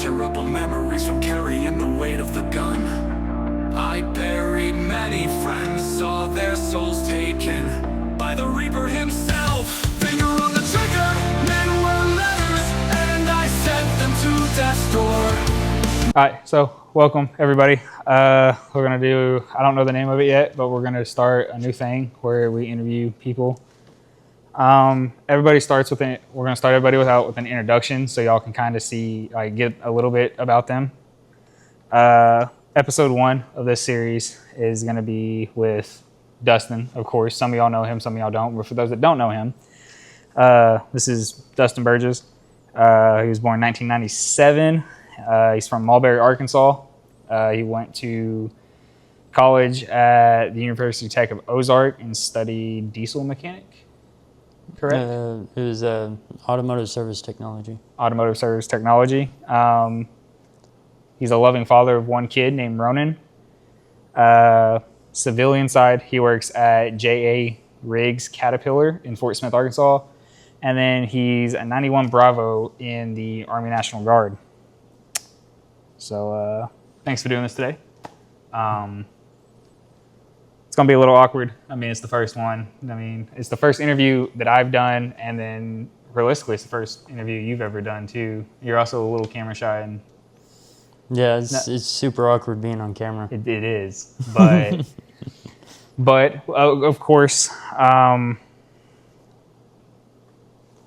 terrible memories from carrying the weight of the gun. I buried many friends, saw their souls taken by the Reaper himself. Finger on the trigger, men were letters, and I sent them to death's door. Alright, so welcome everybody. We're gonna do, I don't know the name of it yet, but we're gonna start a new thing where we interview people. Everybody starts with we're gonna start everybody with an introduction so y'all can kind of see, like, get a little bit about them. Episode 1 of this series is gonna be with Dustin, of course. Some of y'all know him, some of y'all don't, but for those that don't know him, this is Dustin Burgess. He was born in 1997. He's from Mulberry, Arkansas. He went to college at the University Tech of Ozark and studied diesel mechanic. Correct? It was automotive service technology. Automotive service technology. He's a loving father of one kid named Ronan. Civilian side, he works at J.A. Riggs Caterpillar in Fortsmith, Arkansas. And then he's a 91 Bravo in the Army National Guard. So thanks for doing this today. It's going to be a little awkward. I mean, it's the first one. I mean, it's the first interview that I've done, and then realistically, it's the first interview you've ever done, too. You're also a little camera shy. And yeah, it's super awkward being on camera. It is. But, of course,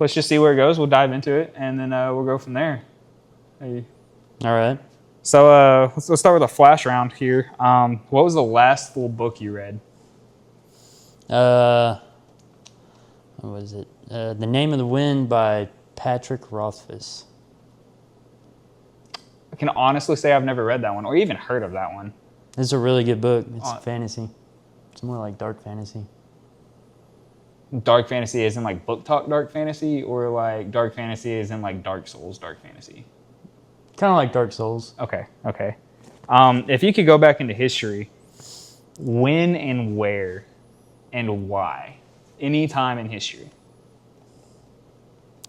let's just see where it goes. We'll dive into it, and then we'll go from there. All right. So let's start with a flash round here. What was the last full book you read? What was it? The Name of the Wind by Patrick Rothfuss. I can honestly say I've never read that one or even heard of that one. It's a really good book. It's fantasy. It's more like dark fantasy. Dark fantasy is in like book talk dark fantasy, or like dark fantasy is in like Dark Souls dark fantasy? Kind of like Dark Souls. Okay. If you could go back into history, when and where and why? Any time in history.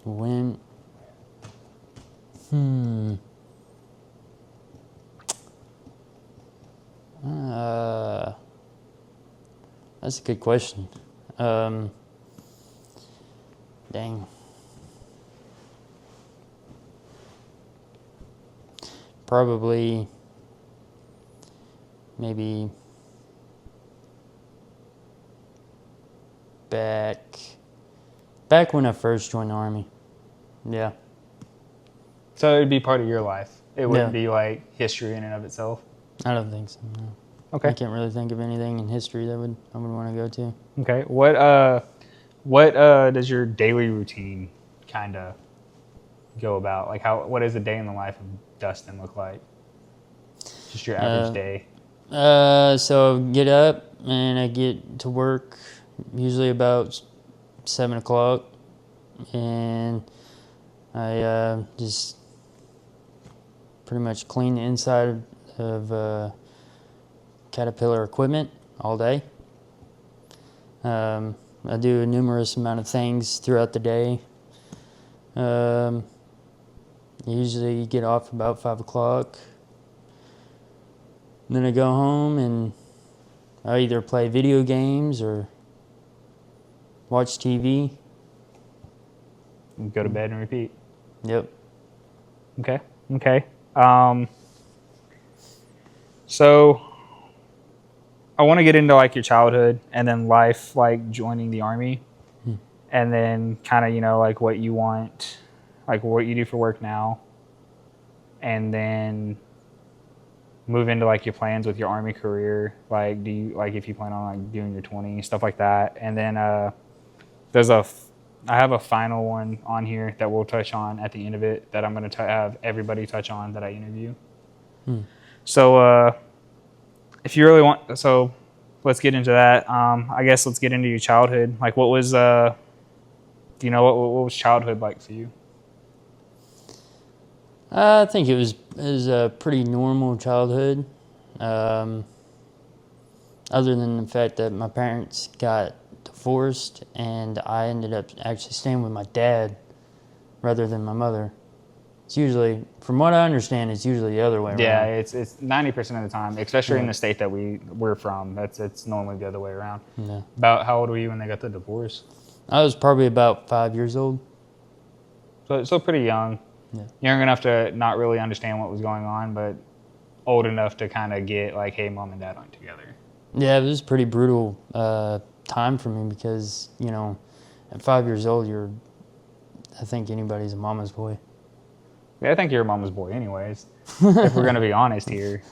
When? That's a good question. Dang. Probably maybe back when I first joined the Army. Yeah. So it would be part of your life. It wouldn't be like history in and of itself. I don't think so, no. Okay. I can't really think of anything in history that I would want to go to. Okay. What does your daily routine kind of go about? Like what does a day in the life of Dustin look like? Just your average day. So I get up and I get to work usually about 7 o'clock, and I just pretty much clean the inside of Caterpillar equipment all day. I do a numerous amount of things throughout the day. Usually get off about 5 o'clock. Then I go home and I either play video games or watch TV. Go to bed and repeat. Yep. Okay. So I want to get into like your childhood and then life, like joining the Army, and then kind of, like what you want, like what you do for work now, and then move into like your plans with your Army career. Like, do you, like, if you plan on like doing your 20, stuff like that. And then I have a final one on here that we'll touch on at the end of it that I'm going to have everybody touch on that I interview. So if you really want, so let's get into that. I guess let's get into your childhood. Like, what was, what was childhood like for you? I think it was a pretty normal childhood. Other than the fact that my parents got divorced and I ended up actually staying with my dad rather than my mother. It's usually, from what I understand, it's usually the other way around. Yeah, it's 90% of the time, especially in the state that we're from. It's normally the other way around. Yeah. About how old were you when they got the divorce? I was probably about 5 years old. So pretty young. Yeah. Young enough to not really understand what was going on, but old enough to kind of get like, hey, mom and dad aren't together. Yeah, it was a pretty brutal time for me because, you know, at 5 years old, I think anybody's a mama's boy. Yeah, I think you're a mama's boy anyways, if we're going to be honest here.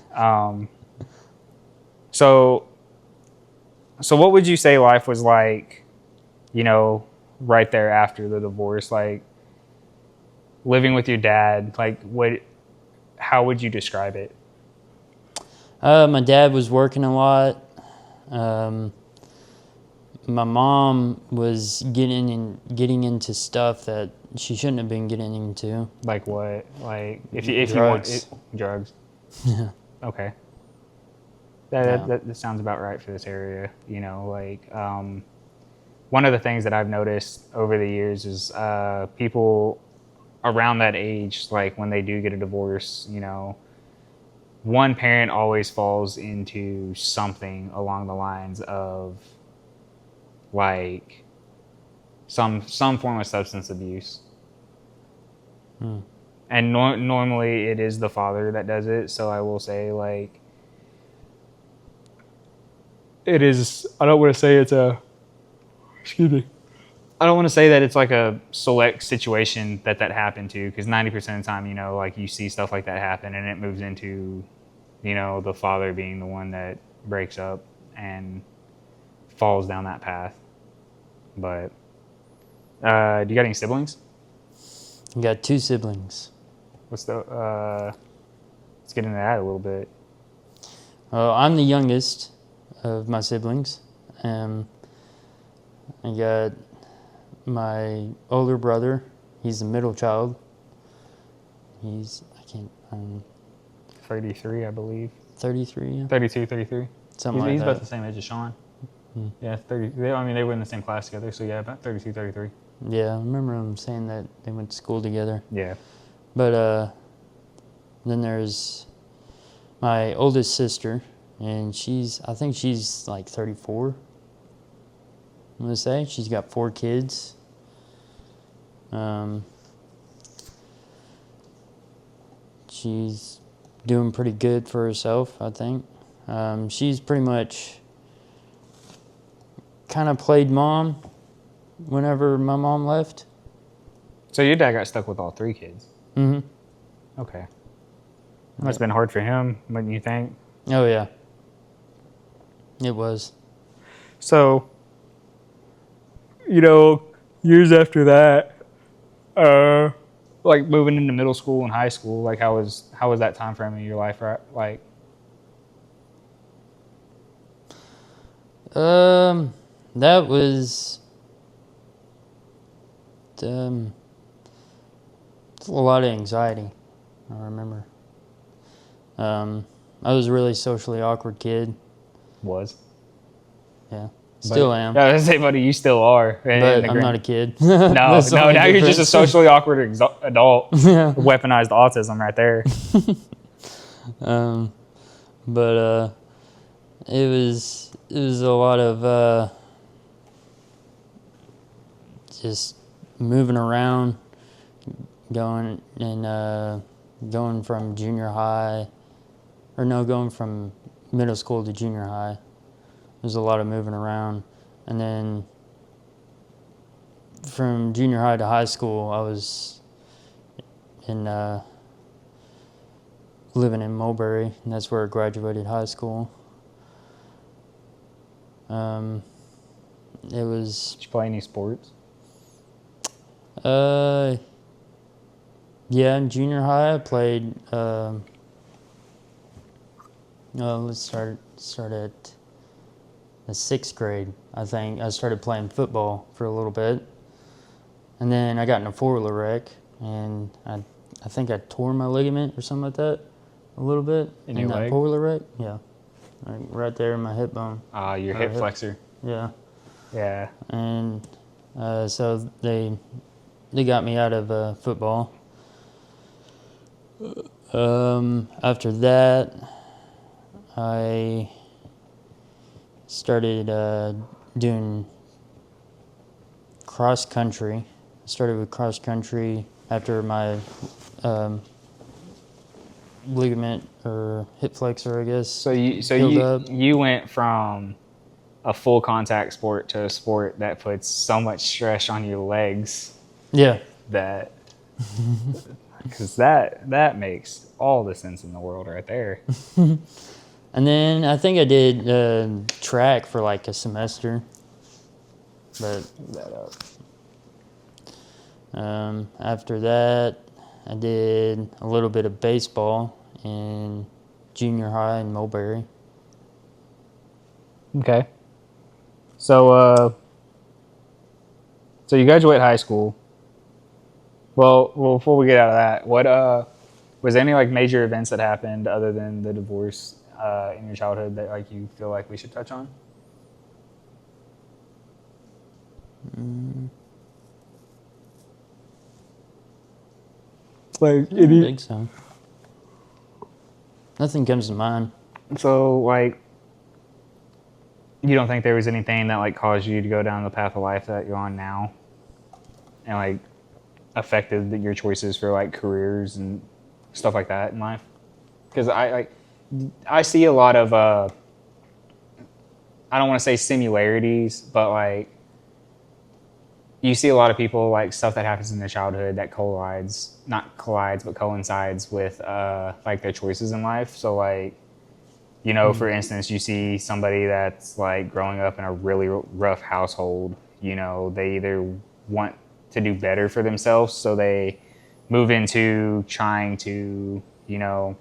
So what would you say life was like, you know, right there after the divorce? Like, living with your dad, like, how would you describe it? My dad was working a lot. My mom was getting into stuff that she shouldn't have been getting into. Like what? Like if you Drugs. want drugs. Yeah. Okay. Yeah. That sounds about right for this area. You know, like one of the things that I've noticed over the years is people around that age, like when they do get a divorce, you know, one parent always falls into something along the lines of like some form of substance abuse. And normally it is the father that does it. So I will say, like, it is, I don't want to say it's a, excuse me, I don't want to say that it's like a select situation that happened to, because 90% of the time, you know, like you see stuff like that happen and it moves into, you know, the father being the one that breaks up and falls down that path. But do you got any siblings? I got 2 siblings. Let's get into that a little bit. I'm the youngest of my siblings. I got my older brother. He's the middle child. He's 33, I believe. 33. Yeah. 32, 33. Something like He's that. about the same age as Sean. Yeah, 30. They were in the same class together, so yeah, about 32, 33. Yeah, I remember him saying that they went to school together. Yeah. But then there's my oldest sister, and I think she's like 34. I'm gonna say she's got 4 kids. She's doing pretty good for herself, I think. She's pretty much kind of played mom whenever my mom left. So your dad got stuck with all 3 kids? Mm-hmm. Okay. Must have been hard for him, wouldn't you think? Oh, yeah. It was. So, you know, years after that, like moving into middle school and high school, like how was that time frame in your life, right? Like, that was a lot of anxiety, I remember. I was a really socially awkward kid. was. Yeah. Still am. Yeah, I was gonna say, buddy, you still are. But I'm not a kid. No, That's the only now you're just a difference. socially awkward adult. Yeah. Weaponized autism right there. But it was a lot of just moving around, going from going from middle school to junior high. There's a lot of moving around, and then from junior high to high school, I was living in Mulberry, and that's where I graduated high school. It was. Did you play any sports? Yeah, in junior high, I played. Let's start at the 6th grade. I think I started playing football for a little bit, and then I got in a 4-wheeler wreck, and I think I tore my ligament or something like that a little bit In your that leg? 4-wheeler wreck. Yeah, right there in my hip bone. Your hip flexor. Yeah. Yeah. And so they got me out of football. After that, I started doing cross country. I started with cross country after my ligament or hip flexor, I guess. So you healed up. you went from a full contact sport to a sport that puts so much stress on your legs Yeah. that because that makes all the sense in the world right there. And then I think I did track for like a semester. But after that, I did a little bit of baseball in junior high in Mulberry. Okay. So so you graduate high school. Well, before we get out of that, what was there any like major events that happened other than the divorce in your childhood that like you feel like we should touch on? Like I don't think so. Nothing comes to mind. so like you don't think there was anything that like caused you to go down the path of life that you're on now, and like affected your choices for like careers and stuff like that in life? Because I see a lot of I don't want to say similarities, but like you see a lot of people like stuff that happens in their childhood that coincides with like their choices in life. So like, you know, for instance, you see somebody that's like growing up in a really rough household, you know, they either want to do better for themselves, so they move into trying to, you know,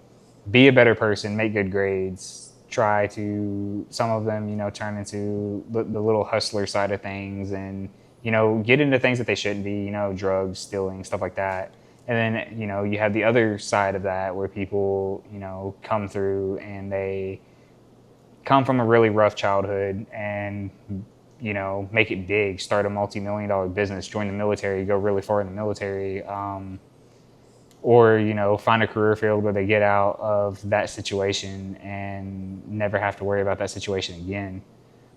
be a better person, make good grades, try to, some of them, you know, turn into the little hustler side of things and, you know, get into things that they shouldn't be, you know, drugs, stealing, stuff like that. And then, you know, you have the other side of that where people, you know, come through and they come from a really rough childhood and, you know, make it big, start a multi-million-dollar business, join the military, go really far in the military, or, you know, find a career field where they get out of that situation and never have to worry about that situation again,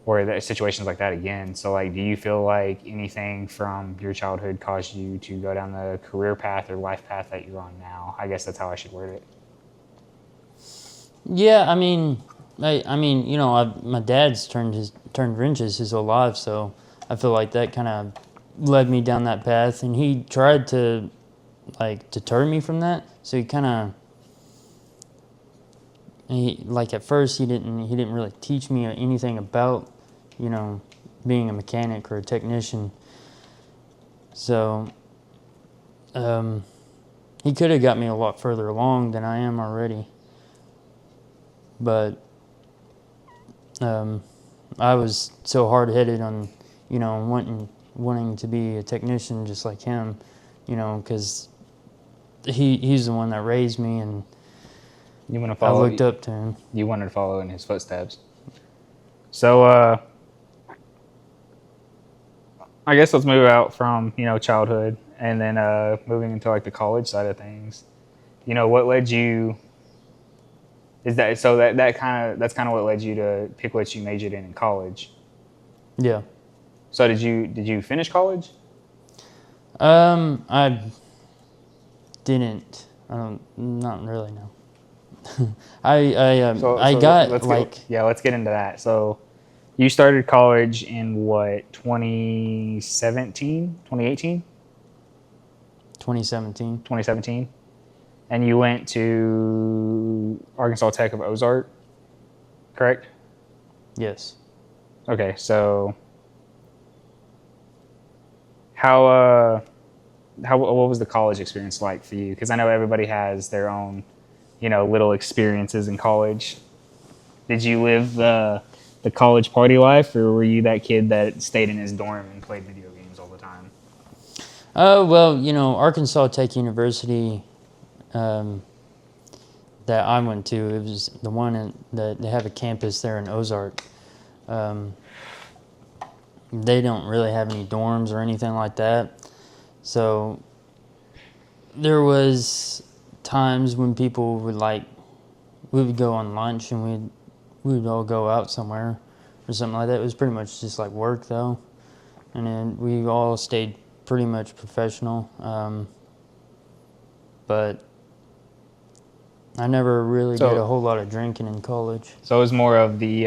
or that situations like that again. So, like, do you feel like anything from your childhood caused you to go down the career path or life path that you're on now? I guess that's how I should word it. Yeah, I mean, you know, my dad's turned wrenches his whole life, so I feel like that kind of led me down that path, and he tried to like deter me from that. So he like at first he didn't really teach me anything about, you know, being a mechanic or a technician. So he could have got me a lot further along than I am already. But I was so hard-headed on, you know, wanting to be a technician just like him, you know, because he's the one that raised me, and You want to follow? I looked up to him. You wanted to follow in his footsteps. So, I guess let's move out from, you know, childhood and then moving into like the college side of things. You know, what led you? Is that so? That's kind of what led you to pick what you majored in college. Yeah. So did you finish college? I didn't. Not really, no. I got like... Let's get into that. So you started college in what, 2017, 2018? 2017. 2017? And you went to Arkansas Tech of Ozark, correct? Yes. Okay, so what was the college experience like for you? Because I know everybody has their own, you know, little experiences in college. Did you live the college party life, or were you that kid that stayed in his dorm and played video games all the time? Well, you know, Arkansas Tech University that I went to, it was the one that they have a campus there in Ozark. They don't really have any dorms or anything like that. So there was times when people would we would go on lunch and we would all go out somewhere or something like that. It was pretty much just like work though, and then we all stayed pretty much professional. But I never really did a whole lot of drinking in college. So it was more of the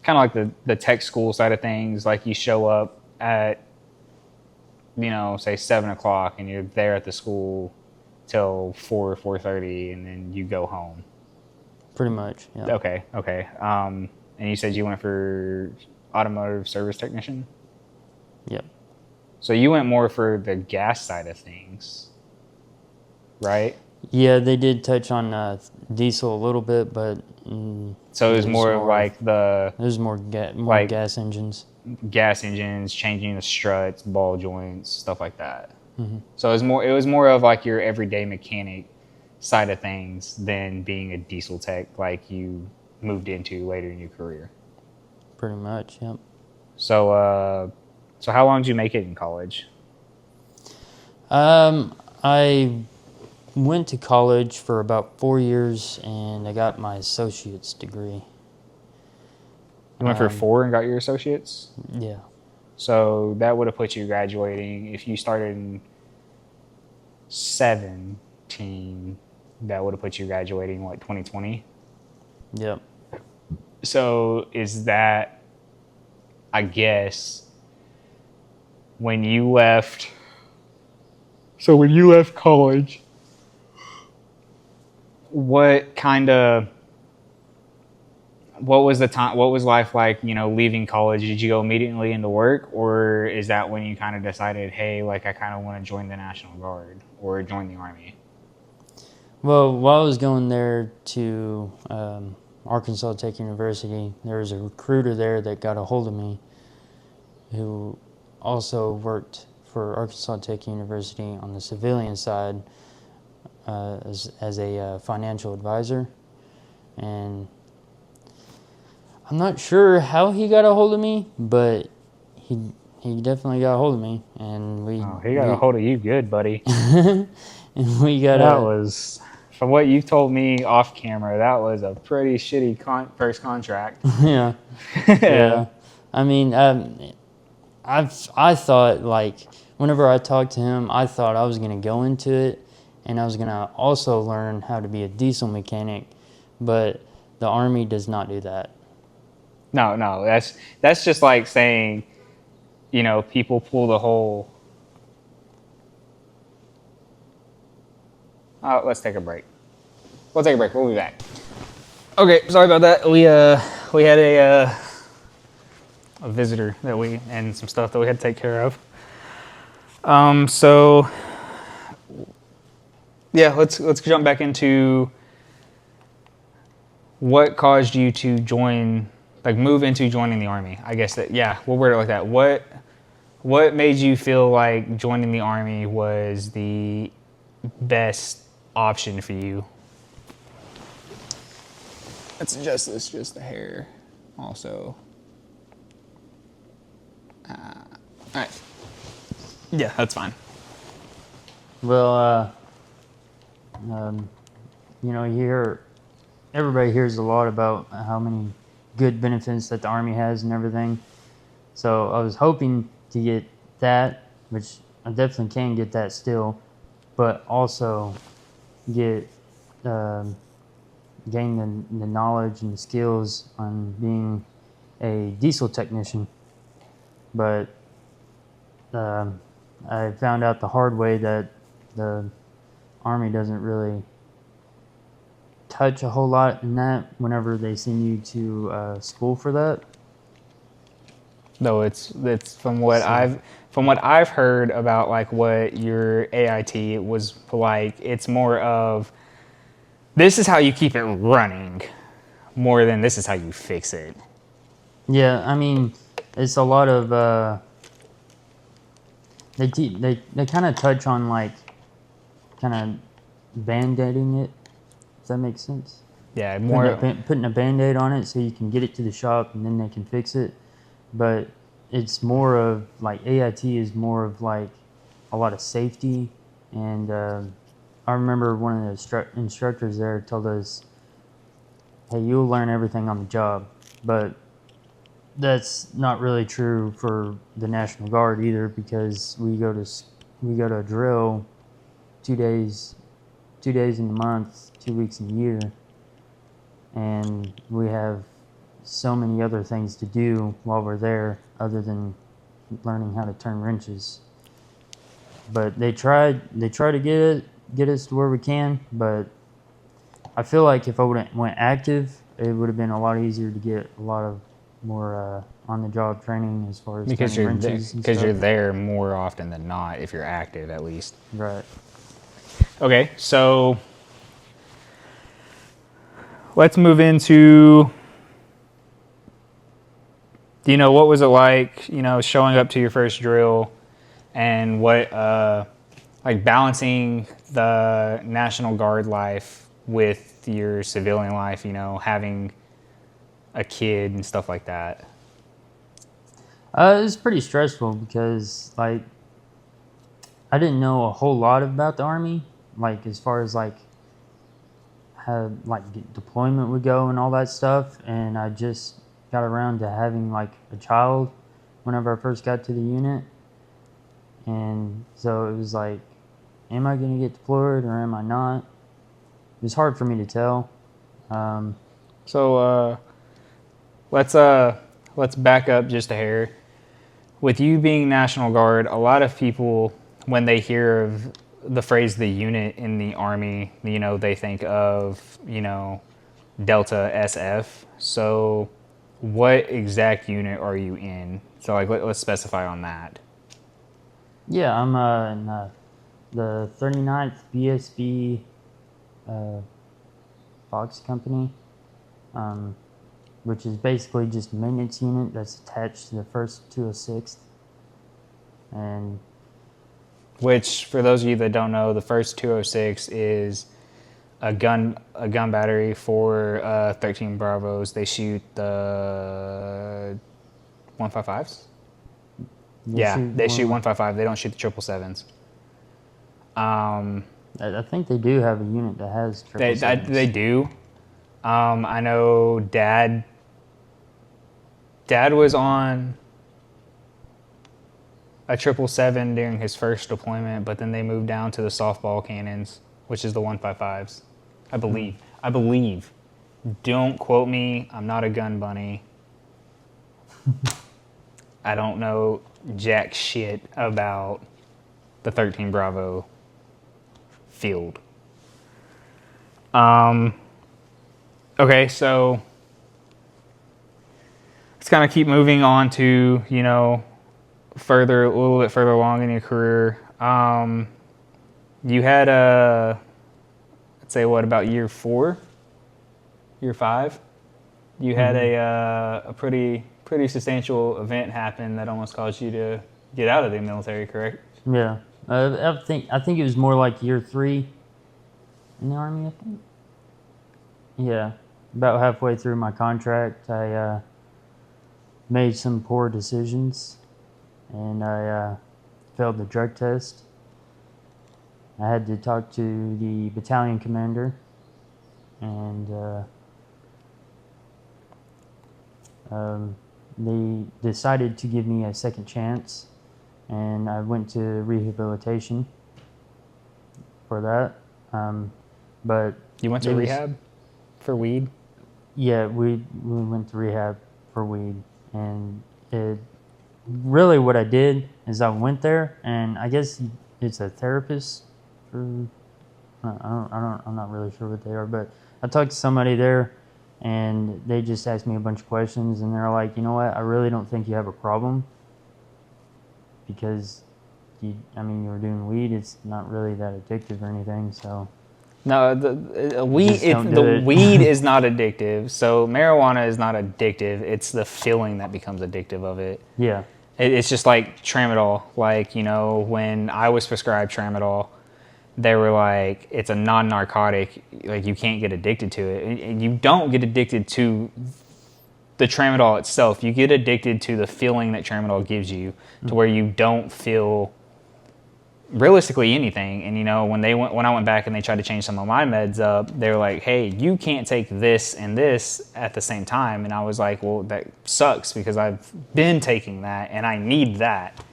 kind of like the tech school side of things. Like you show up at, say 7 o'clock, and you're there at the school till 4:30, and then you go home. Pretty much, yeah. Okay. And you said you went for automotive service technician? Yep. So you went more for the gas side of things, right? Yeah, they did touch on diesel a little bit, but so it was more of like it was more gas engines. Gas engines, changing the struts, ball joints, stuff like that. Mm-hmm. So it was more of like your everyday mechanic side of things than being a diesel tech like you moved into later in your career. Pretty much, yep. So how long did you make it in college? I went to college for about 4 years, and I got my associate's degree. You went for 4 and got your associates? Yeah. So that would have put you graduating, if you started in 17, that would have put you graduating, 2020? Yep. So is that, I guess, when you left college, what was life like, leaving college? Did you go immediately into work, or is that when you kind of decided, hey, I kind of want to join the National Guard or join the Army? Well, while I was going there to Arkansas Tech University, there was a recruiter there that got a hold of me who also worked for Arkansas Tech University on the civilian side as a financial advisor. And I'm not sure how he got a hold of me, but he definitely got a hold of me, and he got a hold of you good, buddy. and we got that was, from what you've told me off camera, that was a pretty shitty first contract. Yeah. Yeah. I mean, I thought, whenever I talked to him, I thought I was going to go into it, and I was going to also learn how to be a diesel mechanic, but the Army does not do that. No, that's just like saying, people pull the whole. Oh, let's take a break. We'll take a break. We'll be back. Okay, sorry about that. We had a visitor and some stuff that we had to take care of. So yeah, let's jump back into what caused you to move into joining the Army. I guess we'll word it like that. What made you feel like joining the Army was the best option for you? Let's adjust this just a hair also. All right. Yeah, that's fine. Well, everybody hears a lot about how many good benefits that the Army has and everything. So I was hoping to get that, which I definitely can get that still, but also gain the knowledge and the skills on being a diesel technician. But I found out the hard way that the Army doesn't really touch a whole lot in that whenever they send you to school for that. No, it's from what I've heard about what your AIT was like. It's more of, this is how you keep it running, more than this is how you fix it. Yeah, I mean, it's a lot of they kind of touch on kind of band-aiding it, if that makes sense. Yeah, more putting a band-aid on it so you can get it to the shop and then they can fix it. But it's more of AIT is more of a lot of safety and I remember one of the instructors there told us, "Hey, you'll learn everything on the job," but that's not really true for the National Guard either, because we go to a drill 2 days in the month, 2 weeks in the year, and we have so many other things to do while we're there other than learning how to turn wrenches. But they try to get us to where we can, but I feel like if I would have went active, it would have been a lot easier to get a lot of more on-the-job training as far as Because turning wrenches and you're stuff. there more often than not if you're active, at least. Right. Okay, so let's move into, what was it like, showing up to your first drill, and what, like balancing the National Guard life with your civilian life, having a kid and stuff like that. It was pretty stressful because, like, I didn't know a whole lot about the Army, like, as far as, like, how, like, deployment would go and all that stuff, and I just got around to having, like, a child whenever I first got to the unit, and so it was like, am I going to get deployed or am I not? It was hard for me to tell. So let's back up just a hair. With you being National Guard, a lot of people, when they hear of the phrase "the unit" in the Army, they think of Delta SF. So, what exact unit are you in? So, like, let's specify on that. Yeah, I'm in the 39th BSB Fox Company, which is basically just a maintenance unit that's attached to the 1st 206th. And Which, for those of you that don't know, the 1st 206 is a gun battery for 13 Bravos. They shoot the 155s. They shoot 155. They don't shoot the 777s. I think they do have a unit that has 777s. They do. I know Dad was on a 777 during his first deployment, but then they moved down to the softball cannons, which is the 155s. I believe. Don't quote me. I'm not a gun bunny. I don't know jack shit about the 13 Bravo field. Okay, so let's kind of keep moving on to, a little bit further along in your career. You had let's say about year 4, year 5, you had a pretty substantial event happen that almost caused you to get out of the military, correct? Yeah, I think it was more like year 3 in the Army. I think. Yeah, about halfway through my contract, I made some poor decisions, and I failed the drug test. I had to talk to the battalion commander, and they decided to give me a second chance, and I went to rehabilitation for that. But You went to rehab for weed? Yeah, we went to rehab for weed, and really what I did is I went there, and I guess it's a therapist. I'm not really sure what they are, but I talked to somebody there, and they just asked me a bunch of questions, and they're like, you know what, I really don't think you have a problem, because you were doing weed. It's not really that addictive or anything, so. No, the weed is not addictive. So marijuana is not addictive. It's the feeling that becomes addictive of it. Yeah. It's just like tramadol. Like, when I was prescribed tramadol, they were like, it's a non-narcotic. Like, you can't get addicted to it. And you don't get addicted to the tramadol itself. You get addicted to the feeling that tramadol gives you, to where you don't feel realistically anything. And when I went back and they tried to change some of my meds up, they were like, hey, you can't take this and this at the same time. And I was like, well, that sucks because I've been taking that and I need that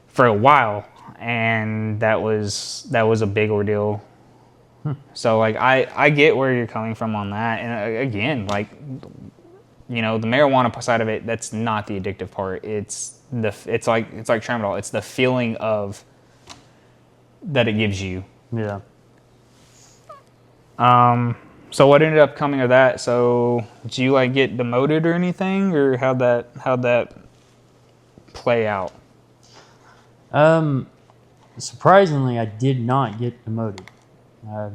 for a while. And that was a big ordeal. So like I get where you're coming from on that. And again, like, the marijuana side of it, that's not the addictive part. It's like tramadol. It's the feeling of that it gives you. Yeah. So what ended up coming of that? So did you like get demoted or anything, or how'd that play out? Surprisingly, I did not get demoted. I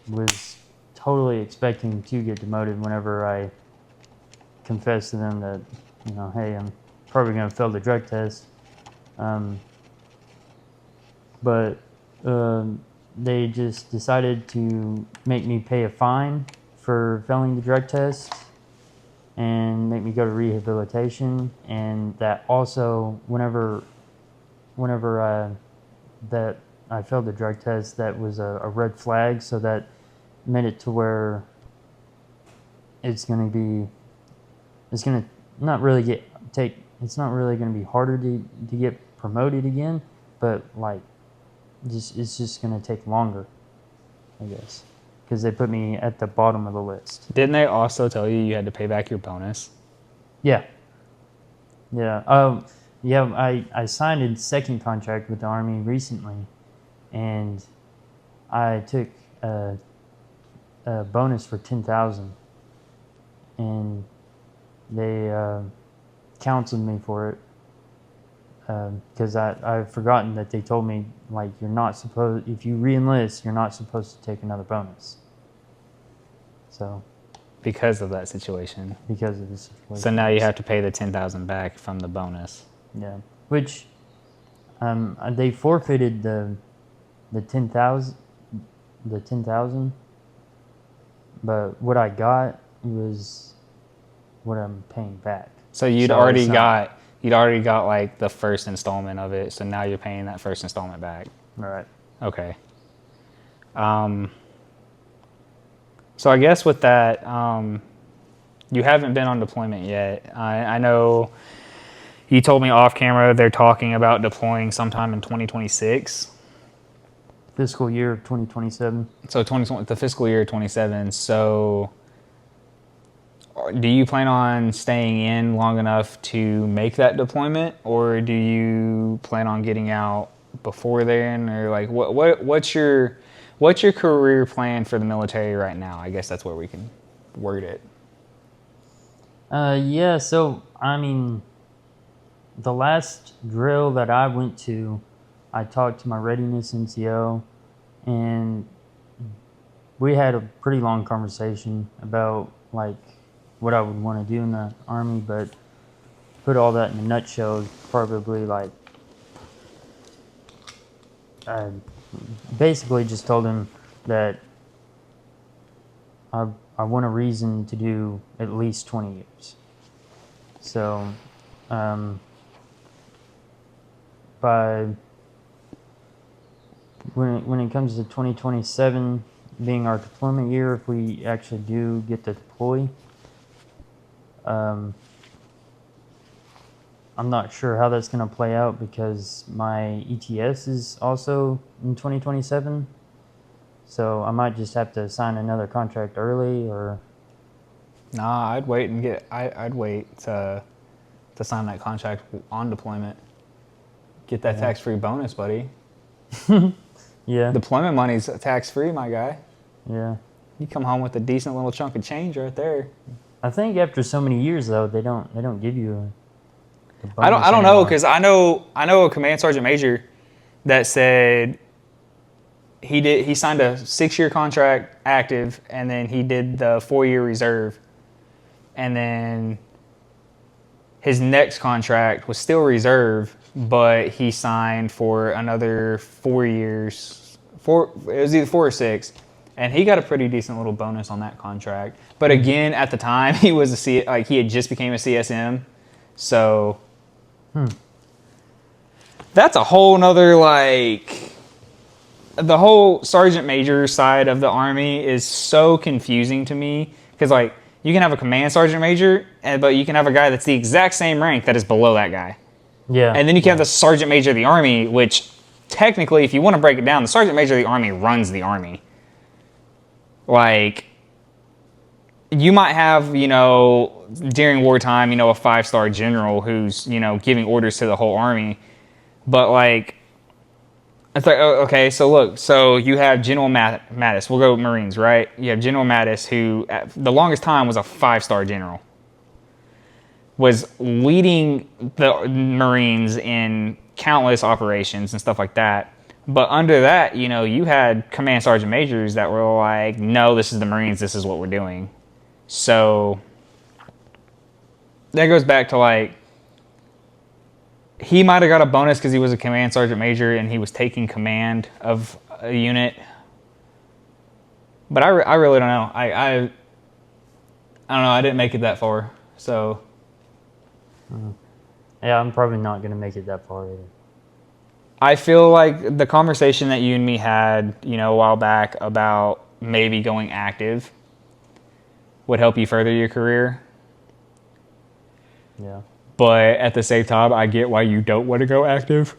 was totally expecting to get demoted whenever I confessed to them that, hey, I'm probably going to fail the drug test. But they just decided to make me pay a fine for failing the drug test and make me go to rehabilitation. And that also, whenever that I failed the drug test, that was a red flag. So that made it to where it's going to not really it's not really going to be harder to get promoted again, but like it's just going to take longer, I guess, because they put me at the bottom of the list. Didn't they also tell you had to pay back your bonus? Yeah. I signed a second contract with the Army recently, and I took a bonus for $10,000, and they counseled me for it because I've forgotten that they told me, like, if you re-enlist, you're not supposed to take another bonus. So. Because of that situation. Because of the situation. So now you have to pay the $10,000 back from the bonus. Yeah, which they forfeited the $10,000, but what I got was what I'm paying back. So you'd already got like the first installment of it. So now you're paying that first installment back. All right. Okay. So I guess with that, you haven't been on deployment yet. I know you told me off camera they're talking about deploying sometime in 2026. Fiscal year of 2027. So the fiscal year of 27. So do you plan on staying in long enough to make that deployment, or do you plan on getting out before then, or like what's your career plan for the military right now? I guess that's where we can word it. Yeah, so I mean, the last drill that I went to, I talked to my readiness NCO, and we had a pretty long conversation about like what I would want to do in the Army, but put all that in a nutshell, probably like I basically just told him that I want a reason to do at least 20 years. So when it comes to 2027 being our deployment year, if we actually do get to deploy, I'm not sure how that's going to play out because my ETS is also in 2027. So I might just have to sign another contract early, or. Nah, I'd wait to sign that contract on deployment. Get that tax-free bonus, buddy. Yeah. Deployment money's tax-free, my guy. Yeah. You come home with a decent little chunk of change right there. I think after so many years though, they don't give you a bonus I don't know, anymore. because I know a command sergeant major that said he signed a 6-year contract active, and then he did the 4-year reserve, and then his next contract was still reserve, but he signed for another 4 years. It was either 4 or 6, and he got a pretty decent little bonus on that contract. But again, at the time, he had just became a CSM, so that's a whole nother, like, the whole sergeant major side of the Army is so confusing to me. Because, like, you can have a command sergeant major, but you can have a guy that's the exact same rank that is below that guy. Yeah. And then you can have the sergeant major of the Army, which technically, if you want to break it down, the sergeant major of the Army runs the Army. Like, you might have, you know, during wartime, you know, a 5-star general who's, you know, giving orders to the whole Army. But, like, it's like, oh, okay, so look, so you have General Mattis. We'll go Marines, right? You have General Mattis, who at the longest time was a 5-star general. Was leading the Marines in countless operations and stuff like that. But under that, you know, you had command sergeant majors that were like, no, this is the Marines, this is what we're doing. So that goes back to, like, he might have got a bonus because he was a command sergeant major and he was taking command of a unit. But I really don't know. I don't know. I didn't make it that far. So. Yeah, I'm probably not going to make it that far either. I feel like the conversation that you and me had, you know, a while back about maybe going active would help you further your career. Yeah. But at the same time, I get why you don't want to go active.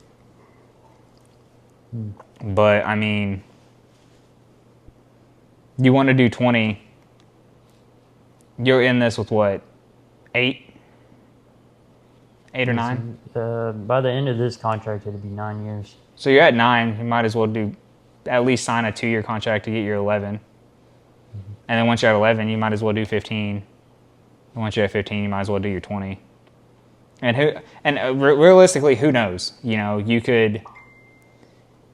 But, I mean, you want to do 20. You're in this with what? 8? 8 or 9? By the end of this contract, it'll be 9 years. So you're at 9. You might as well at least sign a 2-year contract to get your 11. And then once you're at 11, you might as well do 15. And once you're at 15, you might as well do your 20. And realistically, who knows? You know, you could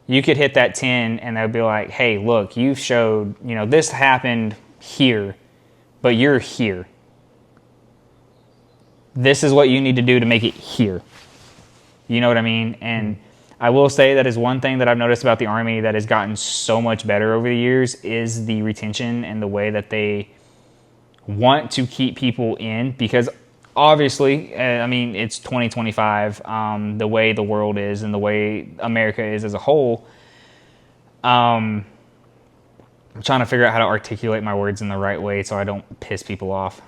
hit that 10 and they'll be like, hey, look, you've showed, you know, this happened here, but you're here. This is what you need to do to make it here. You know what I mean? And I will say that is one thing that I've noticed about the Army that has gotten so much better over the years is the retention and the way that they want to keep people in, because obviously, I mean, it's 2025, the way the world is and the way America is as a whole. I'm trying to figure out how to articulate my words in the right way so I don't piss people off.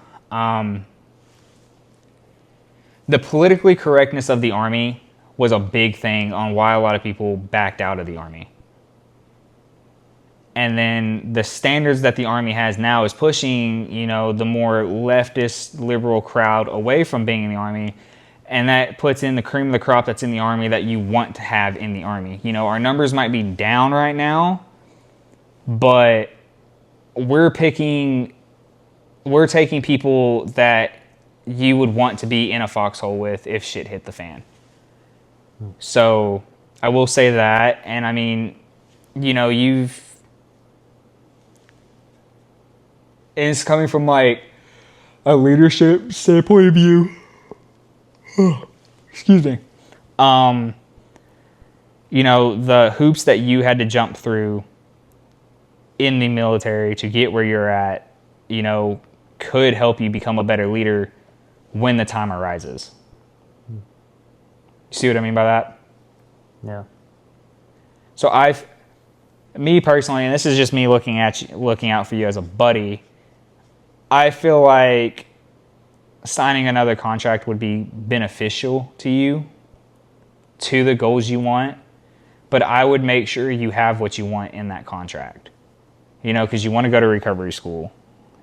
The politically correctness of the Army was a big thing on why a lot of people backed out of the Army. And then the standards that the Army has now is pushing, you know, the more leftist, liberal crowd away from being in the Army. And that puts in the cream of the crop that's in the Army that you want to have in the Army. You know, our numbers might be down right now, but we're taking people that you would want to be in a foxhole with if shit hit the fan. So I will say that. And I mean, you know, it's coming from like a leadership standpoint of view. Excuse me. You know, the hoops that you had to jump through in the military to get where you're at, you know, could help you become a better leader when the time arises. See what I mean by that? Yeah. So me personally, and this is just me looking out for you as a buddy, I feel like signing another contract would be beneficial to you, to the goals you want, but I would make sure you have what you want in that contract. You know, because you want to go to recovery school.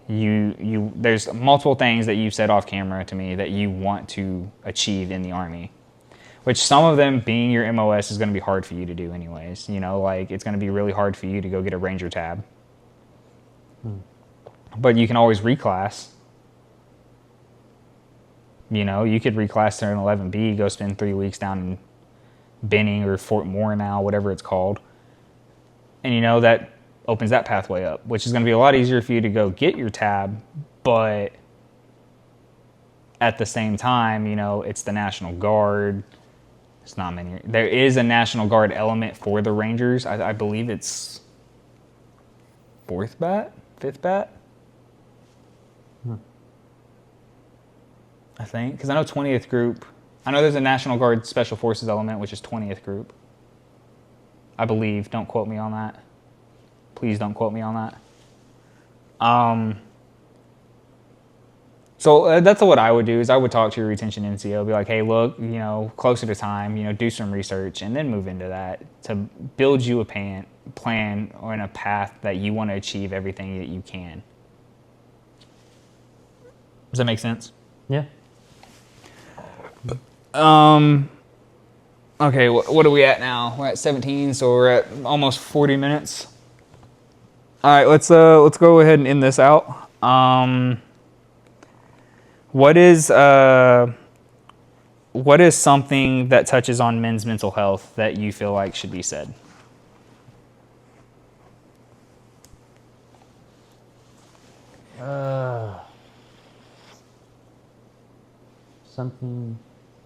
There's multiple things that you've said off camera to me that you want to achieve in the Army, which some of them being your MOS is going to be hard for you to do anyways. You know, like it's going to be really hard for you to go get a Ranger tab. But you can always reclass. You know, you could reclass to an 11B, go spend 3 weeks down in Benning or Fort Moore now, whatever it's called. And you know, that opens that pathway up, which is going to be a lot easier for you to go get your tab, but at the same time, you know, it's the National Guard. It's not many. There is a National Guard element for the Rangers. I believe it's 4th bat, 5th bat. I think, because I know 20th group I know there's a National Guard Special Forces element, which is 20th Group. I believe. Don't quote me on that. Please don't quote me on that. So that's what I would do is I would talk to your retention NCO, be like, hey, look, closer to time, do some research and then move into that to build you a plan or in a path that you want to achieve everything that you can. Does that make sense? Yeah. Okay, what are we at now? We're at 17, so we're at almost 40 minutes. All right, let's go ahead and end this out. What is something that touches on men's mental health that you feel like should be said? Something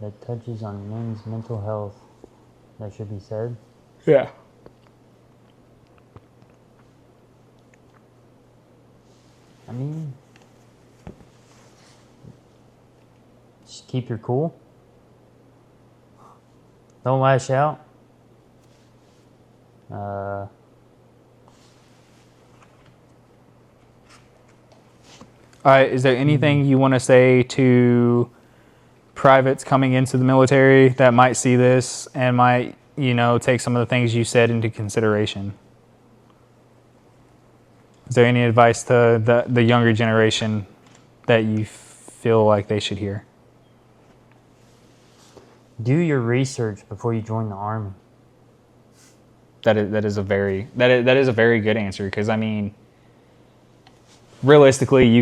that touches on men's mental health that should be said? Yeah. I mean, just keep your cool. Don't lash out. All right, is there anything you want to say to privates coming into the military that might see this and might, take some of the things you said into consideration? Is there any advice to the younger generation that you feel like they should hear? Do your research before you join the Army. That is a very good answer, because realistically,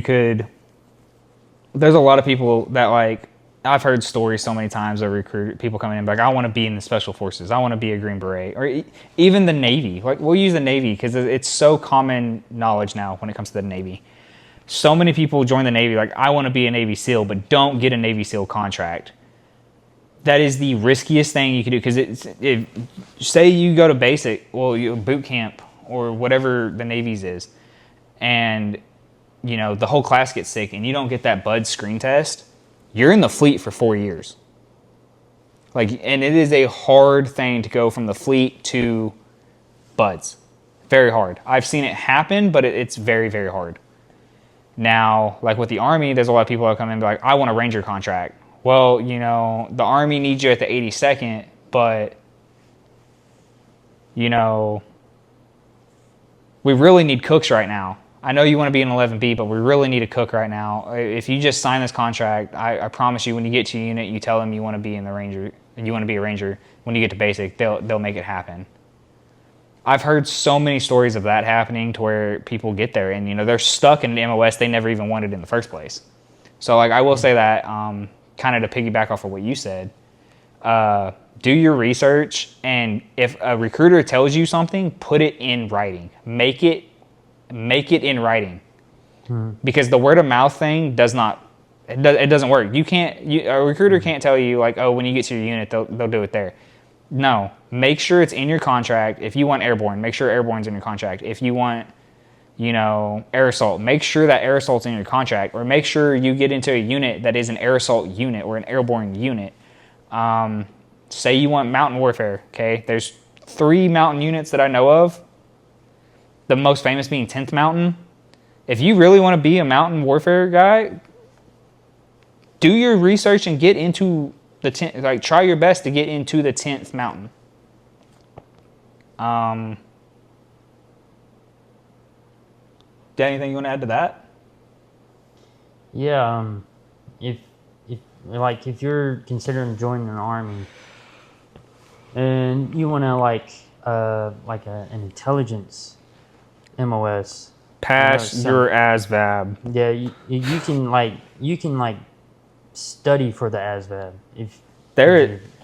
there's a lot of people that I've heard stories so many times of people coming in I want to be in the Special Forces, I want to be a Green Beret, or even the Navy. We'll use the Navy because it's so common knowledge now when it comes to the Navy. So many people join the Navy I want to be a Navy SEAL, but don't get a Navy SEAL contract. That is the riskiest thing you can do, because say you go to basic, boot camp or whatever the Navy's is, and the whole class gets sick and you don't get that BUD screen test, you're in the fleet for 4 years. And it is a hard thing to go from the fleet to BUDs. Very hard. I've seen it happen, but it's very, very hard. Now, with the Army, there's a lot of people that come in and be like, I want a Ranger contract. Well, the Army needs you at the 82nd, but, we really need cooks right now. I know you want to be an 11B, but we really need a cook right now. If you just sign this contract, I promise you, when you get to your unit, you tell them you want to be in the Ranger, and you want to be a Ranger. When you get to basic, they'll make it happen. I've heard so many stories of that happening to where people get there and they're stuck in an MOS they never even wanted in the first place. So I will say that kind of to piggyback off of what you said. Do your research, and if a recruiter tells you something, put it in writing. Make it in writing, because the word of mouth thing it doesn't work. A recruiter can't tell you when you get to your unit they'll do it there. No, make sure it's in your contract. If you want airborne, make sure airborne's in your contract. If you want air assault, make sure that air assault's in your contract, or make sure you get into a unit that is an air assault unit or an airborne unit. Say you want mountain warfare, okay? There's 3 mountain units that I know of. The most famous being 10th Mountain. If you really want to be a mountain warfare guy, do your research and get into the 10th, try your best to get into the 10th Mountain. Do you have anything you want to add to that? Yeah, if you're considering joining an Army and you want to an intelligence MOS, Pass your ASVAB. Yeah, you can study for the ASVAB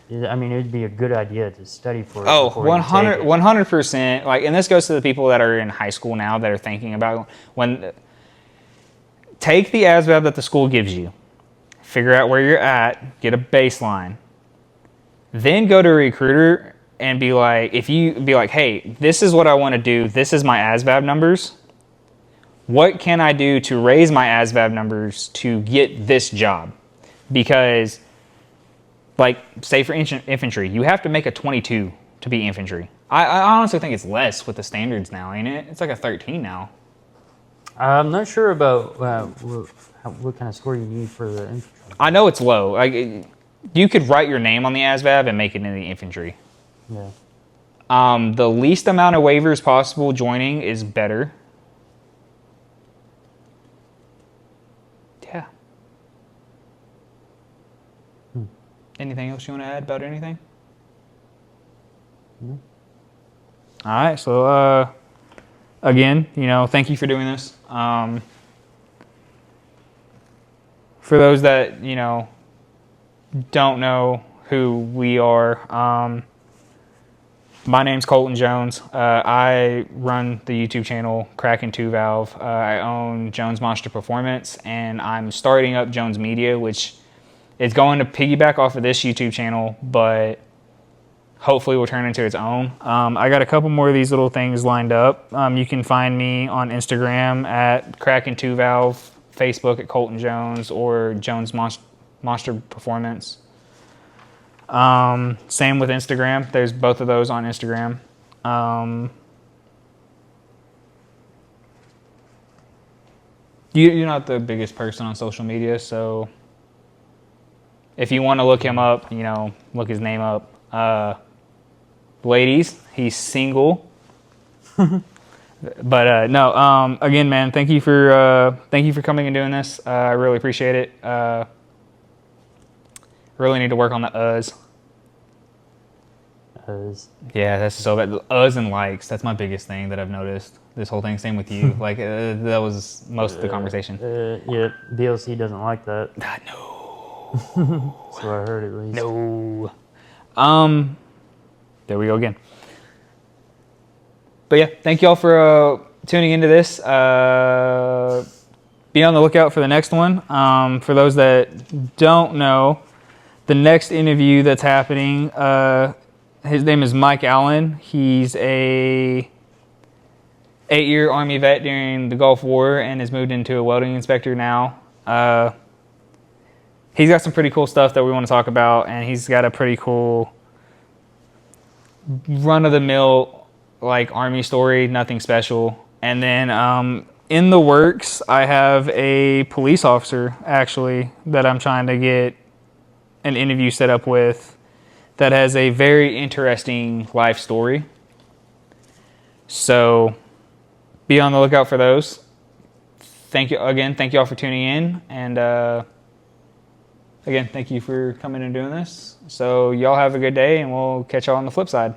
it'd be a good idea to study for it. 100%. And this goes to the people that are in high school now that are thinking about take the ASVAB that the school gives you, figure out where you're at, get a baseline, then go to a recruiter and be like, hey, this is what I want to do. This is my ASVAB numbers. What can I do to raise my ASVAB numbers to get this job? Because Like, say for infantry, you have to make a 22 to be infantry. I honestly think it's less with the standards now, ain't it? It's like a 13 now. I'm not sure about what kind of score you need for the infantry. I know it's low. Like, you could write your name on the ASVAB and make it in the infantry. Yeah. The least amount of waivers possible joining is better. Yeah. Anything else you want to add about anything? No. All right. So, again, thank you for doing this. For those that, don't know who we are, my name's Colton Jones. I run the YouTube channel Kraken 2 Valve. I own Jones Monster Performance, and I'm starting up Jones Media, which is going to piggyback off of this YouTube channel, but hopefully will turn into its own. I got a couple more of these little things lined up. You can find me on Instagram at Kraken 2 Valve, Facebook at Colton Jones, or Jones Monster Performance. Same with Instagram. There's both of those on Instagram. You're not the biggest person on social media, so if you want to look him up, look his name up. Ladies, he's single. But no. Again, man, thank you for coming and doing this. I really appreciate it. Really need to work on the uhs. Yeah, that's so bad. Uhs and likes. That's my biggest thing that I've noticed. This whole thing. Same with you. Like that was most of the conversation. Yeah, BLC doesn't like that. No. So I heard at least. No. There we go again. But yeah, thank y'all for tuning into this. Be on the lookout for the next one. For those that don't know, the next interview that's happening, his name is Mike Allen. He's a 8-year Army vet during the Gulf War and has moved into a welding inspector now. He's got some pretty cool stuff that we want to talk about, and he's got a pretty cool run-of-the-mill like Army story, nothing special. And then in the works, I have a police officer actually that I'm trying to get an interview set up with that has a very interesting life story. So be on the lookout for those. Thank you again. Thank you all for tuning in. And again, thank you for coming and doing this. So y'all have a good day, and we'll catch y'all on the flip side.